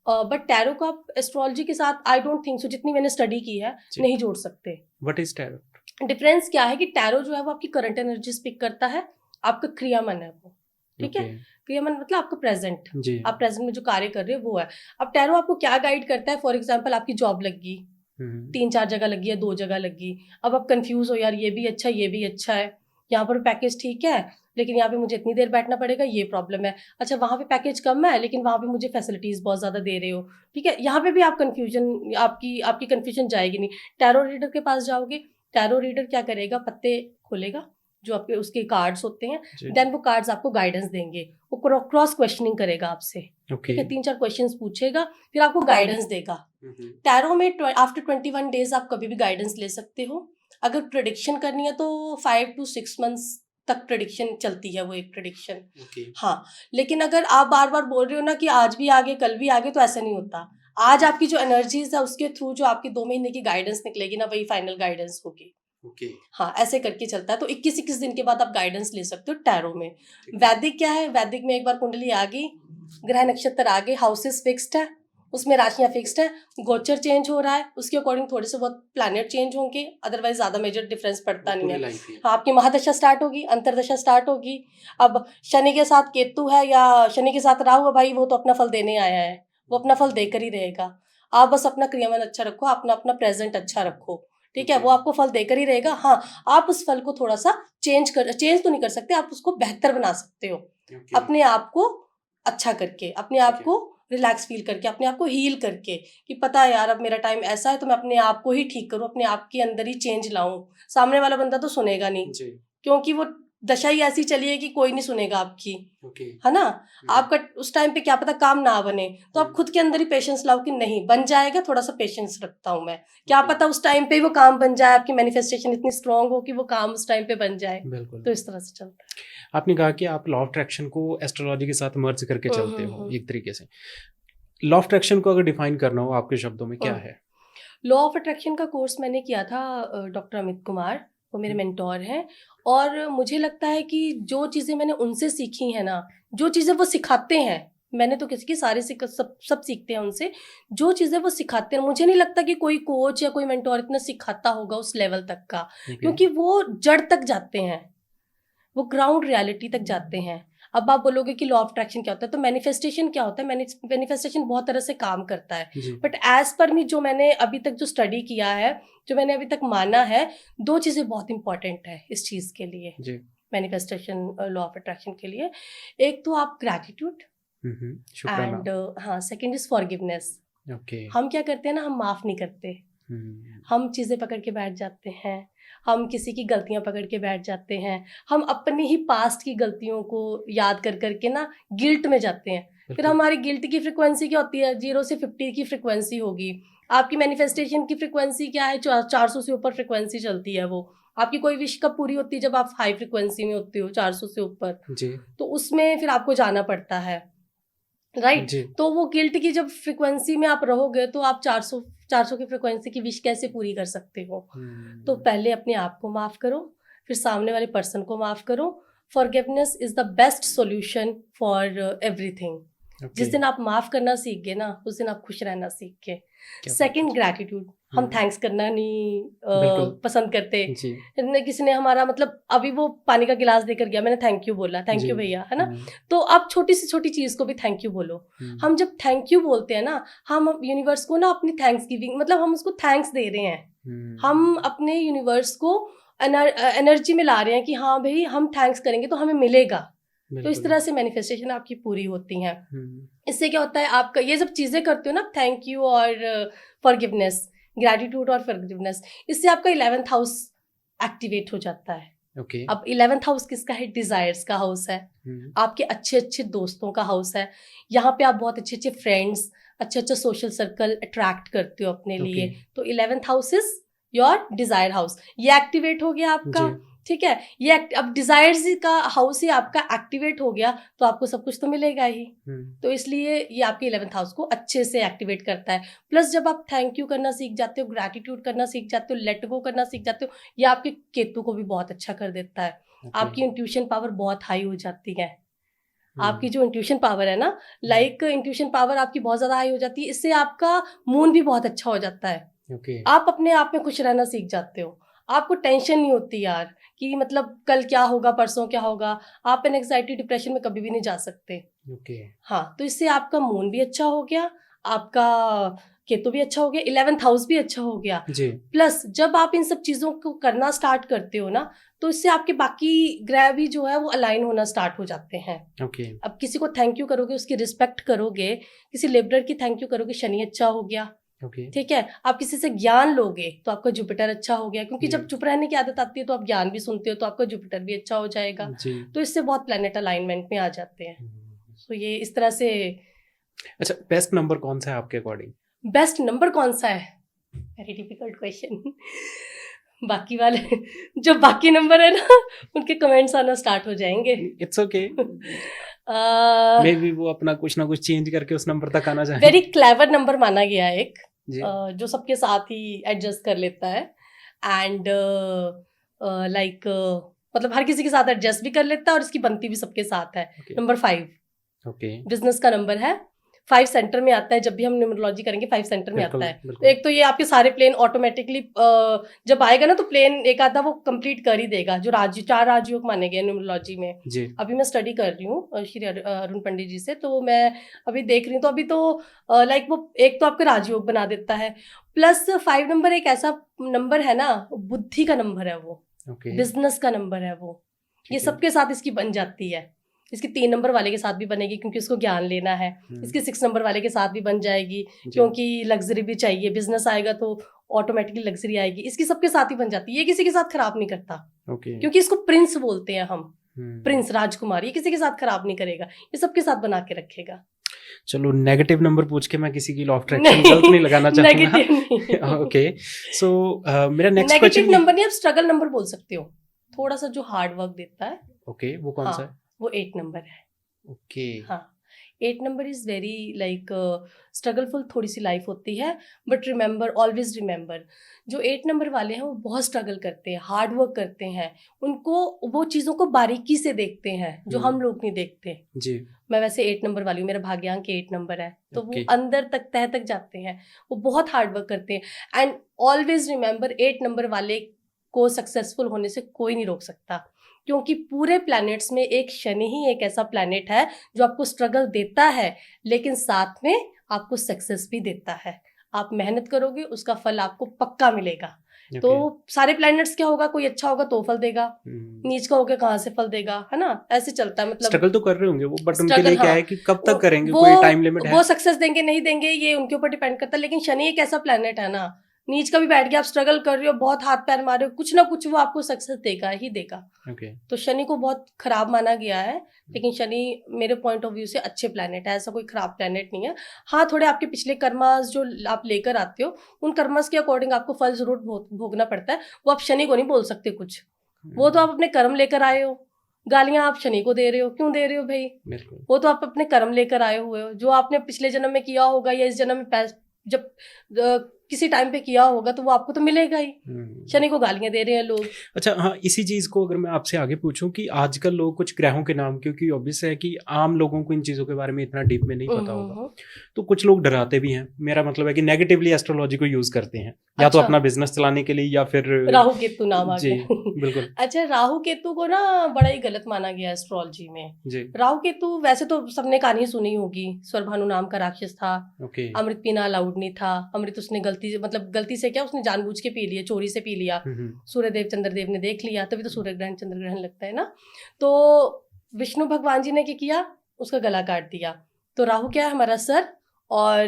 बट टैरो को आप एस्ट्रोलॉजी के साथ, आई डोंट थिंक सो, जितनी मैंने स्टडी की है, नहीं जोड़ सकते। What is tarot? डिफरेंस क्या है कि टैरो जो है वो आपकी करंट एनर्जीज पिक करता है, आपका क्रियामन है वो, ठीक है। क्रियामन मतलब आपका प्रेजेंट, आप प्रेजेंट में जो कार्य कर रहे हो वो है। अब टैरो आपको क्या गाइड करता है? फॉर एग्जाम्पल, आपकी जॉब लगी, 3-4 जगह लगी है, 2 जगह लगी, अब आप कंफ्यूज हो, यार ये भी अच्छा है, ये भी अच्छा है, यहाँ पर पैकेज ठीक है लेकिन यहाँ पे मुझे इतनी देर बैठना पड़ेगा, ये प्रॉब्लम है। अच्छा, वहाँ पे पैकेज कम है लेकिन वहाँ पे मुझे फैसिलिटीज बहुत ज्यादा दे रहे हो, ठीक है। यहाँ पे भी आप कंफ्यूजन, आपकी कंफ्यूजन जाएगी नहीं। टैरो रीडर के पास जाओगे, टैरो रीडर क्या करेगा? पत्ते खोलेगा, जो आपके उसके कार्ड्स होते हैं, देन वो कार्ड्स आपको गाइडेंस देंगे। वो क्रॉस क्वेश्चनिंग करेगा आपसे, ठीक है। 3-4 क्वेश्चंस पूछेगा, फिर आपको गाइडेंस देगा। टैरो में आफ्टर 21 डेज आप कभी भी गाइडेंस ले सकते हो। अगर प्रेडिक्शन करनी है तो 5 to 6 मंथ्स तक प्रेडिक्शन चलती है, वो एक प्रेडिक्शन। हाँ, लेकिन अगर आप बार बार बोल रहे हो ना कि आज भी आगे कल भी आगे, तो ऐसा नहीं होता। आज आपकी जो एनर्जीज है उसके थ्रू जो आपकी 2 महीने की गाइडेंस निकलेगी ना, वही फाइनल गाइडेंस होगी। हाँ, ऐसे करके चलता है। तो 21-21 दिन के बाद आप गाइडेंस ले सकते हो टैरो में। वैदिक क्या है? वैदिक में एक बार कुंडली आ गई, ग्रह नक्षत्र आ गए, हाउसेस फिक्स्ड है, उसमें राशियां फिक्स्ड है, गोचर चेंज हो रहा है, उसके अकॉर्डिंग थोड़े से बहुत प्लैनेट चेंज होंगे, अदरवाइज ज्यादा मेजर डिफरेंस पड़ता नहीं है। हाँ, आपकी महादशा स्टार्ट होगी, अंतरदशा स्टार्ट होगी। अब शनि के साथ केतु है या शनि के साथ राहु है, भाई वो तो अपना फल देने आया है, वो अपना फल देकर ही रहेगा। आप बस अपना क्रियामन अच्छा रखो, अपना अपना प्रेजेंट अच्छा रखो, ठीक है। वो आपको फल देकर ही रहेगा। हाँ, आप उस फल को थोड़ा सा चेंज तो नहीं कर सकते, आप उसको बेहतर बना सकते हो, अपने आप को अच्छा करके, अपने आप को रिलैक्स फील करके, अपने आप को हील करके, कि पता है यार अब मेरा टाइम ऐसा है तो मैं अपने आप को ही ठीक करूं, अपने आप के अंदर ही चेंज लाऊं। सामने वाला बंदा तो सुनेगा नहीं, क्योंकि वो दशा ही ऐसी चली है कि कोई नहीं सुनेगा आपकी, है ना। आपका उस टाइम पे क्या पता काम ना बने, तो आप खुद के अंदर ही पेशेंस लाओ कि नहीं बन जाएगा, थोड़ा सा पेशेंस रखता हूँ मैं, क्या पता उस टाइम पे वो काम बन जाए, आपकी मैनिफेस्टेशन इतनी स्ट्रांग हो कि वो काम उस टाइम पे बन जाए। तो इस तरह से चलता है। आपने कहा कि आप लॉ ऑफ अट्रैक्शन को एस्ट्रोलॉजी के साथ मर्ज करके चलते हो एक तरीके से। लॉ ऑफ अट्रैक्शन को अगर डिफाइन करना हो आपके शब्दों में, क्या है? लॉ ऑफ अट्रैक्शन का कोर्स मैंने किया था डॉक्टर अमित कुमार, वो मेरे मेंटोर हैं, और मुझे लगता है कि जो चीज़ें मैंने उनसे सीखी हैं ना, जो चीज़ें वो सिखाते हैं, मैंने तो किसी की सारे सब सीखते हैं उनसे, जो चीज़ें वो सिखाते हैं, मुझे नहीं लगता कि कोई कोच या कोई मेंटोर इतना सिखाता होगा उस लेवल तक का, क्योंकि वो जड़ तक जाते हैं, वो ग्राउंड रियलिटी तक जाते हैं। अब आप बोलोगे कि लॉ ऑफ अट्रैक्शन क्या होता है, तो मैनिफेस्टेशन क्या होता है? मैनिफेस्टेशन बहुत तरह से काम करता है, बट एज पर मी जो मैंने अभी तक जो स्टडी किया है, जो मैंने अभी तक माना है, 2 चीज़ें बहुत इंपॉर्टेंट है इस चीज़ के लिए, मैनिफेस्टेशन लॉ ऑफ अट्रैक्शन के लिए। एक तो आप ग्रैटिट्यूड, एंड हाँ, सेकेंड इज फॉरगिवनेस। हम क्या करते हैं ना, हम माफ़ नहीं करते, हम चीज़ें पकड़ के बैठ जाते हैं, हम किसी की गलतियां पकड़ के बैठ जाते हैं, हम अपनी ही पास्ट की गलतियों को याद कर करके ना गिल्ट में जाते हैं। फिर हमारी गिल्ट की फ्रिक्वेंसी क्या होती है? 0 से 50 की फ्रिक्वेंसी होगी। आपकी मैनिफेस्टेशन की फ्रिक्वेंसी क्या है? 400 से ऊपर फ्रिक्वेंसी चलती है वो। आपकी कोई विश कब पूरी होती है? जब आप हाई फ्रिक्वेंसी में होते हो, 400 से ऊपर, तो उसमें फिर आपको जाना पड़ता है। राइट तो वो गिल्ट की जब फ्रिक्वेंसी में आप रहोगे तो आप 400 की फ्रिक्वेंसी की विश कैसे पूरी कर सकते हो। तो पहले अपने आप को माफ करो, फिर सामने वाले पर्सन को माफ करो। Forgiveness is the best solution for everything. जिस दिन आप माफ करना सीख गए ना, उस दिन आप खुश रहना सीख गए। Second, gratitude. हम थैंक्स करना नहीं पसंद करते। किसी ने हमारा मतलब अभी वो पानी का गिलास देकर गया, मैंने थैंक यू बोला, थैंक यू भैया, है ना। तो आप छोटी से छोटी चीज को भी थैंक यू बोलो। हम जब थैंक यू बोलते हैं ना, हम यूनिवर्स को ना अपनी थैंक्स गिविंग, मतलब हम उसको थैंक्स दे रहे हैं। हम अपने यूनिवर्स को एनर्जी में ला रहे हैं कि हाँ भाई हम थैंक्स करेंगे तो हमें मिलेगा। तो इस तरह से मैनिफेस्टेशन आपकी पूरी होती हैं। इससे क्या होता है, आपका ये जब चीजें करते हो ना, थैंक यू और फॉरगिवनेस, ग्रैटिट्यूड और फॉरगिवनेस, इससे आपका 11th हाउस एक्टिवेट हो जाता है। अब 11th हाउस किसका है? डिजायर्स का हाउस है। आपके अच्छे अच्छे दोस्तों का हाउस है। यहाँ पे आप बहुत अच्छे अच्छे फ्रेंड्स, अच्छा अच्छा सोशल सर्कल अट्रैक्ट करते हो अपने लिए। तो 11th house is your desire house. ये एक्टिवेट हो गया आपका, ठीक है। ये अब डिजायर्स का हाउस ही आपका एक्टिवेट हो गया तो आपको सब कुछ तो मिलेगा ही। तो इसलिए ये आपके 11th हाउस को अच्छे से एक्टिवेट करता है। प्लस जब आप थैंक यू करना सीख जाते हो, ग्रैटिट्यूड करना सीख जाते हो, लेट गो करना सीख जाते हो, ये आपके केतु को भी बहुत अच्छा कर देता है। आपकी इंट्यूशन पावर बहुत हाई हो जाती है। आपकी जो इंट्यूशन पावर है ना, इंट्यूशन पावर आपकी बहुत ज्यादा हाई हो जाती है। इससे आपका मूड भी बहुत अच्छा हो जाता है। आप अपने आप में खुश रहना सीख जाते हो। आपको टेंशन नहीं होती यार कि मतलब कल क्या होगा, परसों क्या होगा। आप एंग्जाइटी डिप्रेशन में कभी भी नहीं जा सकते। हाँ, तो इससे आपका मूड भी अच्छा हो गया, आपका केतु भी अच्छा हो गया, 11th हाउस भी अच्छा हो गया। प्लस जब आप इन सब चीजों को करना स्टार्ट करते हो ना, तो इससे आपके बाकी ग्रह भी जो है वो अलाइन होना स्टार्ट हो जाते हैं। अब किसी को थैंक यू करोगे, उसकी रिस्पेक्ट करोगे, किसी लेबरर की थैंक यू करोगे, शनि अच्छा हो गया। ठीक है। आप किसी से ज्ञान लोगे तो आपका जुपिटर अच्छा हो गया, क्योंकि जब चुप रहने की आदत आती है तो आप ज्ञान भी सुनते हो, तो आपका जुपिटर भी अच्छा हो जाएगा। तो इससे बहुत प्लैनेट अलाइनमेंट में आ जाते हैं। तो ये इस तरह से। अच्छा, बेस्ट नंबर कौन सा है आपके अकॉर्डिंग? बेस्ट नंबर कौन सा है? Very difficult question. बाकी वाले जो बाकी नंबर है ना, उनके कमेंट्स आना स्टार्ट हो जाएंगे। It's okay. मे बी वो अपना कुछ ना कुछ चेंज करके उस नंबर तक आना चाहिए। वेरी क्लेवर नंबर माना गया है एक, जो सबके साथ ही एडजस्ट कर लेता है। एंड मतलब हर किसी के साथ एडजस्ट भी कर लेता है और इसकी बनती भी सबके साथ है। नंबर 5 बिजनेस का नंबर है। 5 सेंटर में आता है। जब भी हम न्यूमरोलॉजी करेंगे 5 सेंटर में आता है। तो एक तो ये आपके सारे प्लेन ऑटोमेटिकली जब आएगा ना, तो प्लेन एक आधा वो कंप्लीट कर ही देगा, जो 4 राजयोग माने गए न्यूमरोलॉजी में। अभी मैं स्टडी कर रही हूँ श्री अरुण पंडित जी से, तो मैं अभी देख रही हूँ। तो अभी तो वो एक तो आपका राजयोग बना देता है। प्लस 5 नंबर एक ऐसा नंबर है ना, बुद्धि का नंबर है वो, बिजनेस का नंबर है वो। ये सबके साथ इसकी बन जाती है। इसकी 3 नंबर वाले के साथ भी बनेगी क्योंकि उसको ज्ञान लेना है। इसके 6 नंबर वाले के साथ भी बन जाएगी क्योंकि लग्जरी भी चाहिए। बिजनेस आएगा तो ऑटोमेटिकली लग्जरी आएगी। इसकी सबके साथ ही बन जाती है। ये किसी के साथ खराब नहीं करता, क्योंकि इसको प्रिंस बोलते हैं हम। प्रिंस, राजकुमार, ये किसी के साथ खराब नहीं करेगा, ये सबके साथ बना के रखेगा। चलो, नेगेटिव नंबर पूछ के मैं किसी की लॉ ऑफ अट्रैक्शन गलत नहीं लगाना चाहूंगा। ओके, सो मेरा नेक्स्ट क्वेश्चन। नेगेटिव नंबर नहीं, आप स्ट्रगल नंबर बोल सकते हो, थोड़ा सा जो हार्ड वर्क देता है। ओके, वो कौन सा है? वो 8 नंबर है। ओके। हाँ, 8 नंबर इज वेरी स्ट्रगलफुल थोड़ी सी लाइफ होती है। बट रिमेंबर, ऑलवेज रिमेंबर, जो 8 नंबर वाले हैं वो बहुत स्ट्रगल करते हैं, हार्ड वर्क करते हैं। उनको वो चीज़ों को बारीकी से देखते हैं जो हम लोग नहीं देखते जी। मैं वैसे 8 नंबर वाली हूँ, मेरा भाग्यांक 8 नंबर है। तो वो अंदर तक, तह तक जाते हैं, वो बहुत हार्ड वर्क करते हैं। एंड ऑलवेज रिमेंबर, 8 नंबर वाले को सक्सेसफुल होने से कोई नहीं रोक सकता, क्योंकि पूरे प्लैनेट्स में एक शनि ही एक ऐसा प्लैनेट है जो आपको स्ट्रगल देता है लेकिन साथ में आपको सक्सेस भी देता है। आप मेहनत करोगे, उसका फल आपको पक्का मिलेगा। तो सारे प्लैनेट्स क्या होगा, कोई अच्छा होगा तो फल देगा, नीच का होगा कहाँ से फल देगा, है ना। ऐसे चलता है। मतलब स्ट्रगल तो कर रहे होंगे वो, बट उनके लिए क्या है कि कब तक करेंगे, कोई टाइम लिमिट है। वो सक्सेस देंगे नहीं देंगे ये उनके ऊपर डिपेंड करता है। लेकिन शनि एक ऐसा प्लैनेट है ना, नीच का भी बैठ गया, आप स्ट्रगल कर रहे हो, बहुत हाथ पैर मारे हो, कुछ ना कुछ वो आपको सक्सेस देगा ही देगा। तो शनि को बहुत खराब माना गया है, लेकिन शनि मेरे पॉइंट ऑफ व्यू से अच्छे प्लैनेट है, ऐसा कोई खराब प्लैनेट नहीं है। हाँ, थोड़े आपके पिछले कर्मास जो आप लेकर आते हो, उन कर्मास के अकॉर्डिंग आपको फल जरूर भोगना पड़ता है। वो आप शनि को नहीं बोल सकते कुछ, वो तो आप अपने कर्म लेकर आए हो, गालियां आप शनि को दे रहे हो, क्यों दे रहे हो भाई? बिल्कुल। वो तो आप अपने कर्म लेकर आए हुए हो, जो आपने पिछले जन्म में किया होगा या इस जन्म में जब किसी टाइम पे किया होगा तो वो आपको तो मिलेगा ही। शनि को गालियां दे रहे हैं लोग। अच्छा, हाँ, इसी चीज को अगर मैं आपसे आगे पूछूं कि आजकल लोग कुछ ग्रहों के नाम, क्योंकि ऑब्वियस है कि आम लोगों को इन चीजों के बारे में इतना डीप में नहीं पता होगा, तो कुछ लोग डराते भी हैं। मेरा मतलब है कि नेगेटिवली एस्ट्रोलॉजी को यूज करते हैं, या तो अपना बिजनेस चलाने के लिए या फिर राहु केतु नाम आ गया। बिल्कुल। अच्छा, राहु केतु को ना बड़ा ही गलत माना गया एस्ट्रोलॉजी में जी। राहु केतु वैसे तो सबने कहानी सुनी होगी, स्वरभानु नाम का राक्षस था। अमृत पीना अलाउड नहीं था। अमृत उसने गलती से क्या, उसने जानबूझ के पी लिया, चोरी से पी लिया। सूर्यदेव चंद्रदेव ने देख लिया, तभी तो सूर्य ग्रहण चंद्र ग्रहण लगता है ना। तो विष्णु भगवान जी ने क्या किया, उसका गला काट दिया। तो राहु क्या है, हमारा सर, और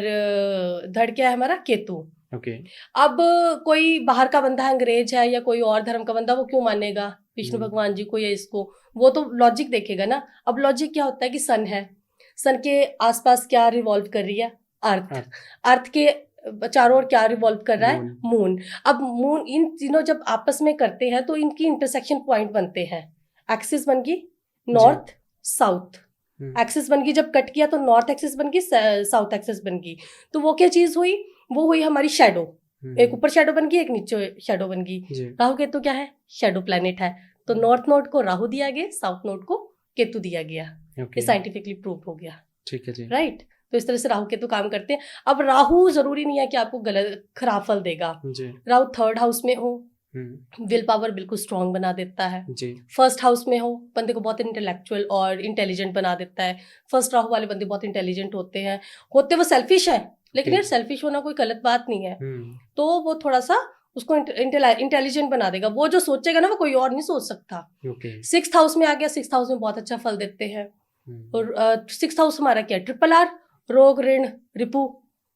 धड़ क्या है, हमारा केतु। अब कोई बाहर का बंदा है, अंग्रेज है या कोई और धर्म का बंदा, वो क्यों मानेगा विष्णु भगवान जी को या इसको? वो तो लॉजिक देखेगा ना। अब लॉजिक क्या होता है कि सन है, सन के आसपास क्या रिवॉल्व कर रही है, अर्थ। अर्थ के चारों ओर क्या रिवॉल्व कर रहा है, मून। अब मून, इन तीनों जब आपस में करते हैं तो इनकी इंटरसेक्शन पॉइंट बनते हैं। एक्सिस बन गई नॉर्थ साउथ, एक्सिस बन गई, जब कट किया तो नॉर्थ एक्सिस बन गई, साउथ एक्सिस बन गई। तो वो क्या चीज हुई, वो हुई हमारी शेडो। एक ऊपर शेडो बन गई, एक नीचे शेडो बन गई। राहु केतु क्या है, शेडो प्लैनेट है। तो नॉर्थ नोड को राहु दिया गया, साउथ नोड को केतु दिया गया। ये साइंटिफिकली प्रूव हो गया, ठीक है जी, राइट। तो इस तरह से राहु केतु काम करते हैं। अब राहु जरूरी नहीं है कि आपको गलत खराब फल देगा। राहु थर्ड हाउस में हो, विल पावर बिल्कुल स्ट्रांग बना देता है। फर्स्ट हाउस में हो, बंदे को बहुत इंटेलेक्चुअल और इंटेलिजेंट बना देता है। फर्स्ट राहु वाले बंदे बहुत इंटेलिजेंट होते हैं, वो सेल्फिश है, लेकिन यार सेल्फिश होना कोई गलत बात नहीं है। तो वो थोड़ा सा उसको इंटेलिजेंट बना देगा। वो जो सोचेगा ना, वो कोई और नहीं सोच सकता। सिक्स्थ हाउस में आ गया, सिक्स्थ हाउस में बहुत अच्छा फल देते हैं। और सिक्स्थ हाउस हमारा क्या है, ट्रिपल आर, रोग ऋण रिपु,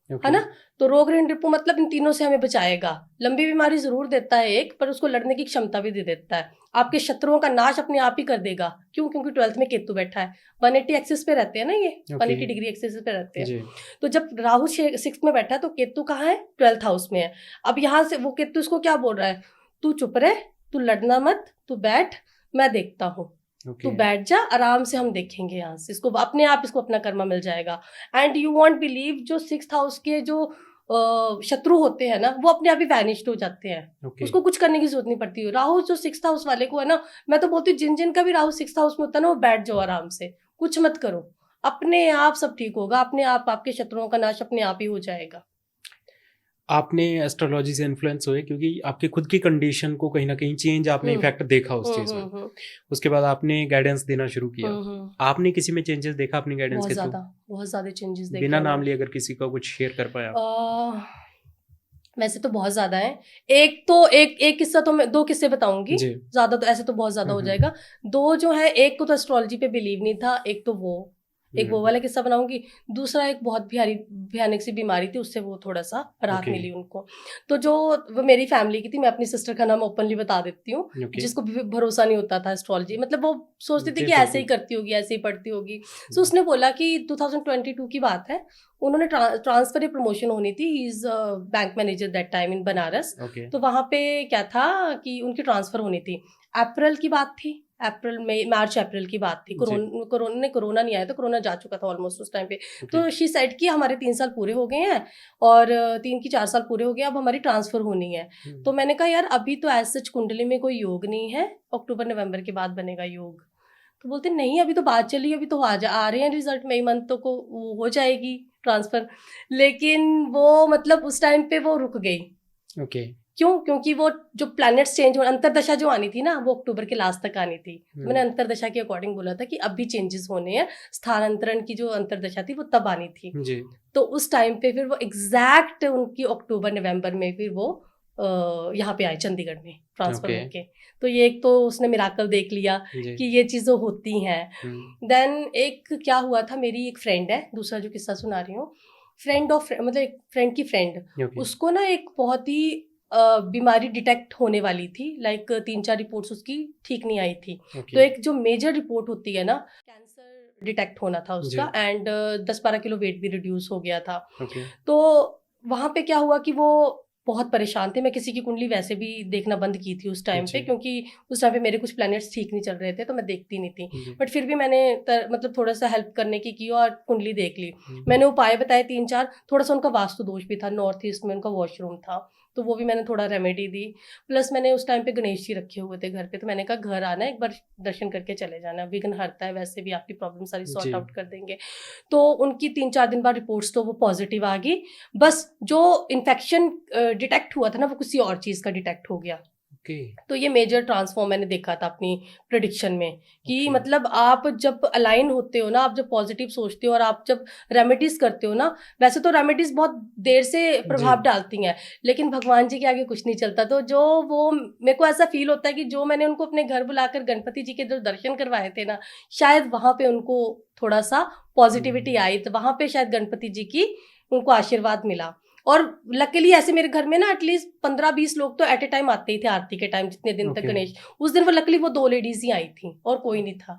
है ना। तो रोग ऋण रिपु मतलब इन तीनों से हमें बचाएगा। लंबी बीमारी जरूर देता है एक, पर उसको लड़ने की क्षमता भी दे देता है। आपके शत्रुओं का नाश अपने आप ही कर देगा। क्यों? क्योंकि 12th में केतु बैठा है, 180 एक्सिस पे रहते हैं ना, ये 180 डिग्री एक्सिस पे रहते हैं। तो जब राहु 6th में बैठा है तो केतु कहाँ है, 12th हाउस में है। अब यहाँ से वो केतु इसको क्या बोल रहा है, तू चुप रहे, तू लड़ना मत, तू बैठ, मैं देखता हूँ। तू बैठ जा, आराम से हम देखेंगे यहाँ से, इसको अपने आप इसको अपना कर्मा मिल जाएगा। एंड यू वॉन्ट बिलीव, जो 6th हाउस के जो शत्रु होते हैं ना, वो अपने आप ही वैनिश्ड हो जाते हैं। उसको कुछ करने की जरूरत नहीं पड़ती। राहु जो 6th हाउस वाले को है ना, मैं तो बोलती हूँ जिन का भी राहु 6th हाउस में होता है ना, वो बैठ जाओ आराम से, कुछ मत करो, अपने आप सब ठीक होगा। अपने आप आपके शत्रुओं का नाश अपने आप ही हो जाएगा। आपने एस्ट्रोलॉजी से इन्फ्लुएंस हुए क्योंकि आपकी खुद की कंडीशन को कहीं ना कहीं चेंज, आपने इफेक्ट देखा उस चीज में। उसके बाद आपने गाइडेंस देना शुरू किया। आपने किसी में चेंजेस देखा अपनी गाइडेंस के थ्रू? बहुत ज्यादा चेंजेस देखे। बिना नाम लिए अगर किसी का कुछ शेयर कर पाया? वैसे तो बहुत ज्यादा है। एक किस्सा तो मैं, 2 किस्से बताऊंगी, ज्यादा तो ऐसे तो बहुत ज्यादा हो जाएगा। 2 जो है, एक को तो एस्ट्रोलॉजी पे बिलीव नहीं था, एक तो वो वाला किस्सा बनाऊंगी। दूसरा एक बहुत भयानक सी बीमारी थी, उससे वो थोड़ा सा राहत मिली उनको। तो जो वो मेरी फैमिली की थी, मैं अपनी सिस्टर का नाम ओपनली बता देती हूँ, जिसको भी भरोसा नहीं होता था एस्ट्रोलॉजी, मतलब वो सोचती थी कि ऐसे ही करती होगी, ऐसे ही पढ़ती होगी। तो उसने बोला कि 2022 की बात है, उन्होंने ट्रांसफर या प्रमोशन होनी थी। He is bank manager that time in Banaras. तो वहां पे क्या था कि उनकी ट्रांसफर होनी थी। अप्रैल की बात थी, मार्च अप्रैल की बात थी। कोरोना नहीं आया था, कोरोना जा चुका था ऑलमोस्ट उस टाइम पे। तो शी सेड कि हमारे 3 साल पूरे हो गए हैं और 3 की 4 साल पूरे हो गए, अब हमारी ट्रांसफर होनी है। तो मैंने कहा यार अभी तो ऐसे सच कुंडली में कोई योग नहीं है, अक्टूबर नवंबर के बाद बनेगा योग। तो बोलते नहीं अभी तो बात चली, अभी तो आ रहे हैं रिजल्ट, मई मंथ तो को हो जाएगी ट्रांसफर। लेकिन वो मतलब उस टाइम पे वो रुक गई। क्यों? क्योंकि वो जो प्लैनेट्स चेंज हो, अंतरदशा जो आनी थी ना, वो अक्टूबर के लास्ट तक आनी थी। तो मैंने अंतरदशा के अकॉर्डिंग बोला था कि अब भी चेंजेस होने हैं, स्थानांतरण की जो अंतरदशा थी वो तब आनी थी जी। तो उस टाइम पे फिर वो एग्जैक्ट उनकी अक्टूबर नवंबर में फिर वो यहाँ पे आए चंडीगढ़ में ट्रांसफर होके। तो ये एक तो उसने मिराकल देख लिया कि ये चीजें होती हैं। देन एक क्या हुआ था, मेरी एक फ्रेंड है, दूसरा जो किस्सा सुना रही हूँ, मतलब एक फ्रेंड की फ्रेंड, उसको ना एक बहुत ही बीमारी डिटेक्ट होने वाली थी। लाइक 3-4 रिपोर्ट्स उसकी ठीक नहीं आई थी। तो एक जो मेजर रिपोर्ट होती है ना, कैंसर डिटेक्ट होना था उसका, एंड 10-12 किलो वेट भी रिड्यूस हो गया था। तो वहां पे क्या हुआ कि वो बहुत परेशान थे। मैं किसी की कुंडली वैसे भी देखना बंद की थी उस टाइम पे, क्योंकि उस टाइम पे मेरे कुछ प्लैनेट्स ठीक नहीं चल रहे थे, तो मैं देखती नहीं थी। बट फिर भी मैंने मतलब थोड़ा सा हेल्प करने की और कुंडली देख ली। मैंने उपाय बताए 3-4, थोड़ा सा उनका वास्तु दोष भी था, नॉर्थ ईस्ट में उनका वॉशरूम था, तो वो भी मैंने थोड़ा रेमेडी दी। प्लस मैंने उस टाइम पे गणेश जी रखे हुए थे घर पे, तो मैंने कहा घर आना एक बार दर्शन करके चले जाना, विघ्न हरता है, वैसे भी आपकी प्रॉब्लम सारी सॉर्ट आउट कर देंगे। तो उनकी 3-4 दिन बाद रिपोर्ट्स तो वो पॉजिटिव आ गई। बस जो इन्फेक्शन डिटेक्ट हुआ था ना, वो किसी और चीज़ का डिटेक्ट हो गया। तो ये मेजर ट्रांसफॉर्म मैंने देखा था अपनी प्रेडिक्शन में कि मतलब आप जब अलाइन होते हो ना, आप जब पॉजिटिव सोचते हो और आप जब रेमेडीज करते हो ना, वैसे तो रेमेडीज बहुत देर से प्रभाव डालती हैं, लेकिन भगवान जी के आगे कुछ नहीं चलता। तो जो वो मेरे को ऐसा फील होता है कि जो मैंने उनको अपने घर बुलाकर गणपति जी के जो दर्शन करवाए थे ना, शायद वहां पे उनको थोड़ा सा पॉजिटिविटी आई, तो वहां पे शायद गणपति जी की उनको आशीर्वाद मिला। और लकीली ऐसे मेरे घर में ना एटलीस्ट 15-20 लोग तो एट ए टाइम आते ही थे आरती के टाइम, जितने दिन तक गणेश, उस दिन वो लकीली वो 2 लेडीज ही आई थी और कोई नहीं था।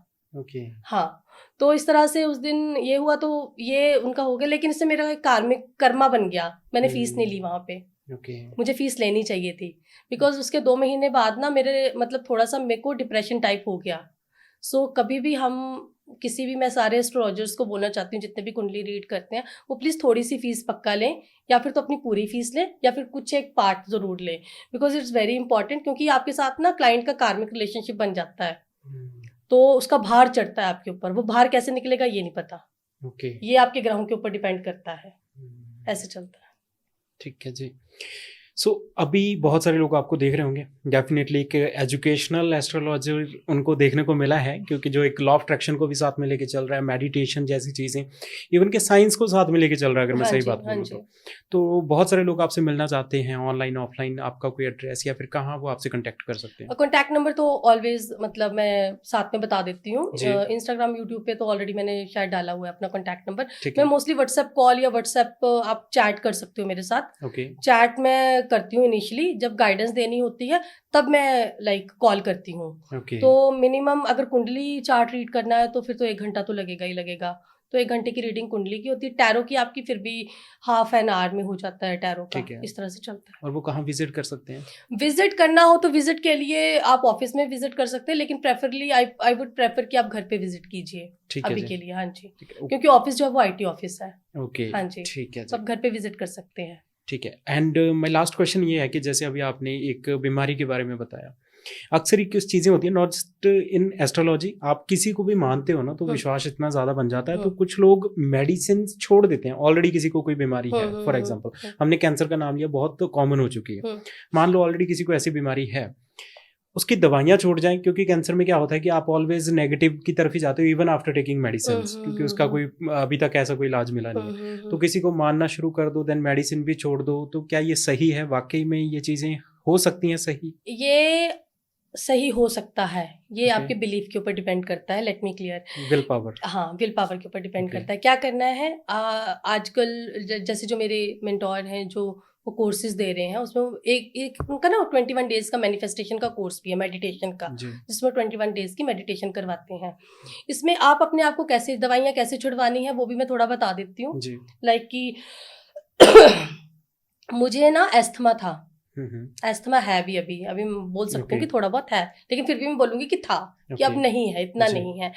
हाँ, तो इस तरह से उस दिन ये हुआ, तो ये उनका हो गया। लेकिन इससे मेरा एक कार्मिक कर्मा बन गया, मैंने फीस नहीं ली वहां पे। मुझे फीस लेनी चाहिए थी, बिकॉज उसके 2 महीने बाद ना मेरे मतलब थोड़ा सा मेरे को डिप्रेशन टाइप हो गया। सो कभी भी हम किसी भी, मैं सारे एस्ट्रोलॉजर्स को बोलना चाहती हूँ जितने भी कुंडली रीड करते हैं, वो प्लीज़ थोड़ी सी फीस पक्का लें, या फिर तो अपनी पूरी फीस लें, या फिर कुछ एक पार्ट जरूर लें, बिकॉज इट्स वेरी इंपॉर्टेंट। क्योंकि आपके साथ ना क्लाइंट का कार्मिक रिलेशनशिप बन जाता है, तो उसका भार चढ़ता है आपके ऊपर। वो भार कैसे निकलेगा ये नहीं पता, ये आपके ग्रहों के ऊपर डिपेंड करता है, ऐसे चलता है। ठीक है जी। सो अभी बहुत सारे लोग आपको देख रहे होंगे, डेफिनेटली एक एजुकेशनल एस्ट्रोलॉजर उनको देखने को मिला है, क्योंकि जो एक लॉ ऑफ अट्रैक्शन को भी साथ में लेके चल रहा है, मेडिटेशन जैसी चीज़ें, इवन के साइंस को साथ में लेके चल रहा है, अगर मैं सही बात बोलूँ तो बहुत सारे लोग आपसे मिलना चाहते हैं ऑनलाइन ऑफलाइन, आपका कोई एड्रेस या फिर कहाँ वो आपसे कॉन्टैक्ट कर सकते हैं? कॉन्टैक्ट नंबर तो ऑलवेज मतलब मैं साथ में बता देती हूँ। इंस्टाग्राम यूट्यूब पे तो ऑलरेडी मैंने शायद डाला हुआ है अपना कॉन्टैक्ट नंबर। मैं मोस्टली व्हाट्सएप कॉल या व्हाट्सएप आप चैट कर सकते हो मेरे साथ। चैट मैं करती हूँ इनिशियली, जब गाइडेंस देनी होती है तब मैं लाइक कॉल करती हूँ। तो मिनिमम अगर कुंडली चार्ट रीड करना है तो फिर तो 1 घंटा तो लगेगा ही लगेगा। तो 1 घंटे की रीडिंग कुंडली की होती है। टैरो की आपकी फिर भी हाफ एन आवर में हो जाता है टैरो का, इस तरह से चलता है। और वो कहाँ विजिट कर सकते हैं? विजिट करना हो तो विजिट के लिए आप ऑफिस में विजिट कर सकते हैं, लेकिन प्रेफरली आई वुड प्रेफर कि आप घर पे विजिट कीजिए अभी के लिए। हाँ जी, क्योंकि ऑफिस जो है वो IT ऑफिस है। हाँ जी, ठीक है, सब घर पे विजिट कर सकते हैं। ठीक है। एंड माय लास्ट क्वेश्चन ये है कि जैसे अभी आपने एक बीमारी के बारे में बताया, अक्सर ही कुछ चीज़ें होती है, नॉट जस्ट इन एस्ट्रोलॉजी, आप किसी को भी मानते हो ना तो विश्वास इतना ज़्यादा बन जाता है, तो कुछ लोग मेडिसिन छोड़ देते हैं। ऑलरेडी किसी को कोई बीमारी है, फॉर एग्जांपल हमने कैंसर का नाम लिया, बहुत तो कॉमन हो चुकी है। मान लो ऑलरेडी किसी को ऐसी बीमारी है, उसकी दवाइयाँ छूट जाएं, क्योंकि कैंसर में क्या होता है कि आप ऑलवेज नेगेटिव की तरफ ही जाते हो इवन आफ्टर टेकिंग मेडिसिन, क्योंकि उसका कोई अभी तक ऐसा कोई इलाज मिला नहीं है। तो किसी को मानना शुरू कर दो, देन मेडिसिन भी छोड़ दो, तो क्या ये सही है? वाकई में ये चीज़ें हो सकती हैं सही? ये सही हो सकता है, ये आपके बिलीफ के ऊपर डिपेंड करता है। Let me clear, will power. हाँ, विल पावर के ऊपर डिपेंड करता है क्या करना है। आजकल जैसे जो मेरे मेंटोर हैं जो वो कोर्सेज दे रहे हैं, उसमें एक उनका ना 21 डेज का मैनिफेस्टेशन का कोर्स भी है, मेडिटेशन का, जिसमें 21 डेज की मेडिटेशन करवाते हैं। इसमें आप अपने आप को कैसे, दवाइयाँ कैसे छुड़वानी है वो भी मैं थोड़ा बता देती हूँ। लाइक कि मुझे ना एस्थमा था, एस्थमा है भी, अभी मैं बोल सकती हूँ कि थोड़ा बहुत है, लेकिन फिर भी मैं बोलूँगी कि था, कि अब नहीं है, इतना नहीं है।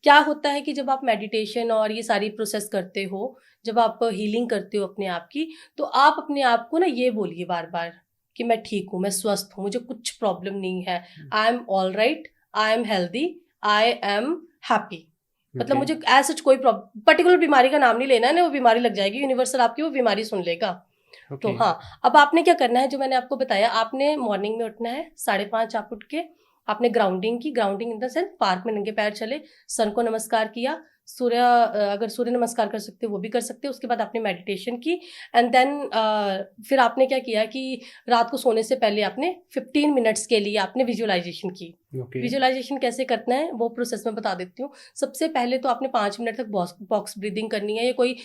क्या होता है कि जब आप मेडिटेशन और ये सारी प्रोसेस करते हो, जब आप हीलिंग करते हो अपने आप की, तो आप अपने आप को ना ये बोलिए बार बार कि मैं ठीक हूँ, मैं स्वस्थ हूँ, मुझे कुछ प्रॉब्लम नहीं है, I am all right, I am healthy, I am happy. मतलब मुझे ऐसा कोई पर्टिकुलर बीमारी का नाम नहीं लेना है ना, वो बीमारी लग जाएगी यूनिवर्सल आपकी, वो बीमारी सुन लेगा। तो हाँ, अब आपने क्या करना है, जो मैंने आपको बताया, आपने मॉर्निंग में उठना है 5:30 आप उठ के, आपने ग्राउंडिंग की, grounding in the sense park में नंगे पैर चले, सन को नमस्कार किया, सूर्य अगर सूर्य नमस्कार कर सकते हो वो भी कर सकते हो, उसके बाद आपने मेडिटेशन की, एंड देन फिर आपने क्या किया कि रात को सोने से पहले आपने 15 मिनट्स के लिए आपने विजुअलाइजेशन की। विजुअलाइजेशन कैसे करना है वो प्रोसेस में बता देती हूँ। सबसे पहले तो आपने 5 मिनट तक बॉक्स ब्रीदिंग करनी है, या कोई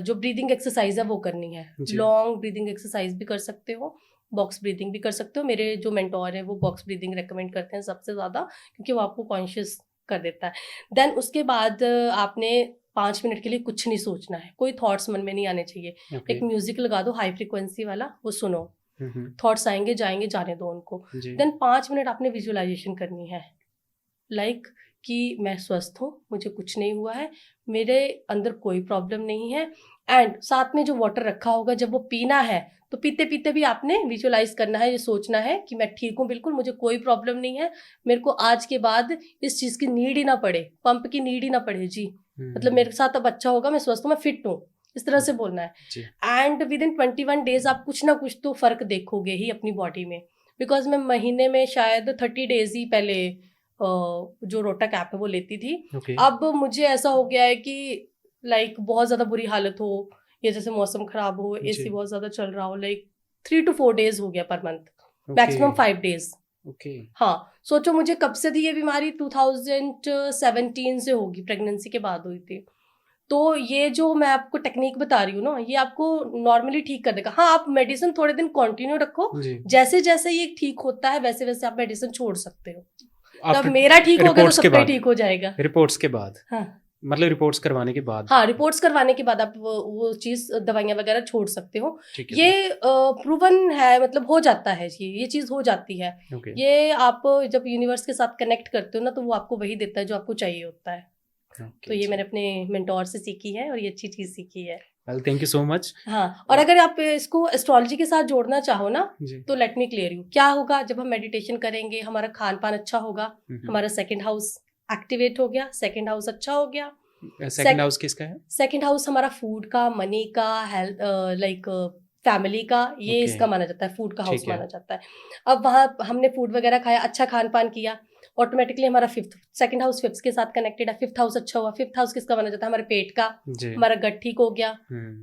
जो ब्रीदिंग एक्सरसाइज है वो करनी है। लॉन्ग ब्रीदिंग एक्सरसाइज भी कर सकते हो, बॉक्स ब्रीदिंग भी कर सकते हो। मेरे जो मेंटोर है वो बॉक्स ब्रीदिंग रेकमेंड करते हैं सबसे ज़्यादा, क्योंकि वो आपको कॉन्शियस कर देता है। देन उसके बाद आपने 5 मिनट के लिए कुछ नहीं सोचना है, कोई थॉट्स मन में नहीं आने चाहिए। एक म्यूजिक लगा दो हाई फ्रिक्वेंसी वाला, वो सुनो, थॉट्स आएंगे जाएंगे, जाने दो उनको। देन 5 मिनट आपने विजुअलाइजेशन करनी है, लाइक कि मैं स्वस्थ हूँ, मुझे कुछ नहीं हुआ है, मेरे अंदर कोई प्रॉब्लम नहीं है। एंड साथ में जो वाटर रखा होगा, जब वो पीना है तो पीते पीते भी आपने विजुअलाइज करना है, ये सोचना है कि मैं ठीक हूँ बिल्कुल, मुझे कोई प्रॉब्लम नहीं है, मेरे को आज के बाद इस चीज़ की नीड ही ना पड़े, पंप की नीड ही ना पड़े जी। मतलब मेरे साथ अब अच्छा होगा, मैं स्वस्थ हूँ, मैं फिट हूँ, इस तरह से बोलना है। एंड विद इन 21 डेज आप कुछ ना कुछ तो फर्क देखोगे ही अपनी बॉडी में। बिकॉज मैं महीने में शायद 30 डेज ही पहले जो रोटा कैप है वो लेती थी। अब मुझे ऐसा हो गया है कि लाइक बहुत ज़्यादा बुरी हालत हो, या जैसे मौसम खराब हो, एसी बहुत ज़्यादा चल रहा हो, लाइक 3 to 4 डेज हो गया पर मंथ, मैक्सिमम 5 डेज। हाँ, सोचो मुझे कब से थी ये बीमारी, 2017 से होगी, प्रेगनेंसी के बाद हुई थी। तो ये जो मैं आपको टेक्निक बता रही हूँ ना, ये आपको नॉर्मली ठीक कर देगा। हाँ, आप मेडिसिन थोड़े दिन कंटिन्यू रखो, जैसे जैसे ये ठीक होता है वैसे वैसे आप मेडिसिन छोड़ सकते हो। तब मेरा ठीक हो गया तो सबका ठीक हो जाएगा। रिपोर्ट्स के बाद, हाँ, मतलब रिपोर्ट्स करवाने के बाद, हाँ, रिपोर्ट्स करवाने के बाद आप वो चीज दवाइयाँ वगैरह छोड़ सकते हो। ये प्रूवन है, मतलब हो जाता है जी, ये चीज हो जाती है। ये आप जब यूनिवर्स के साथ कनेक्ट करते हो ना, तो वो आपको वही देता है जो आपको चाहिए होता है। तो ये मैंने अपने मेंटोर से सीखी है और ये अच्छी चीज सीखी है। Well, thank you so much. हाँ, और अगर आप इसको एस्ट्रोलॉजी के साथ जोड़ना चाहो ना, तो लेट मी क्लियर यू, क्या होगा जब हम मेडिटेशन करेंगे, हमारा खान पान अच्छा होगा, हमारा सेकंड हाउस एक्टिवेट हो गया, सेकंड हाउस अच्छा हो गया। सेकंड हाउस किसका है? सेकंड हाउस हमारा फूड का, मनी का, हेल्थ, लाइक फैमिली का, ये इसका माना जाता है, फूड का हाउस माना जाता है। अब वहाँ हमने फूड वगैरह खाया, अच्छा खान पान किया, ऑटोमेटिकली हमारा सेकंड हाउस फिफ्थ के साथ कनेक्टेड है, फिफ्थ हाउस अच्छा हुआ। फिफ्थ हाउस किसका माना जाता है? हमारे पेट का, हमारा गट ठीक हो गया,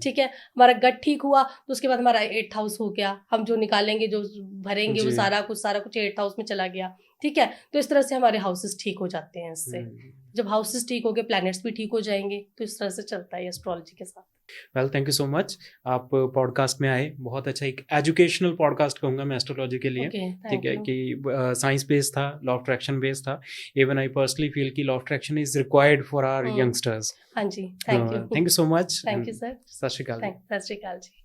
ठीक है, हमारा गट ठीक हुआ तो उसके बाद हमारा 8th हाउस हो गया, हम जो निकालेंगे जो भरेंगे वो सारा कुछ 8th हाउस में चला गया, ठीक है। तो इस तरह से हमारे हाउसेस ठीक हो जाते हैं इससे। जब हाउसेस ठीक हो गए, प्लैनेट्स भी ठीक हो जाएंगे, तो इस तरह से चलता है एस्ट्रोलॉजी के साथ। Well, thank you so much, आप पॉडकास्ट में आए, बहुत अच्छा, एक एजुकेशनल पॉडकास्ट कहूंगा मैं एस्ट्रोलॉजी के लिए, ठीक है, कि साइंस बेस्ड था, लॉ ऑफ अट्रैक्शन बेस्ड था। इवन आई पर्सनली फील कि law of attraction is required for our youngsters. हाँ जी, thank you so much. Thank you sir. Sat Shri अकाल। सत श्री अकाल जी।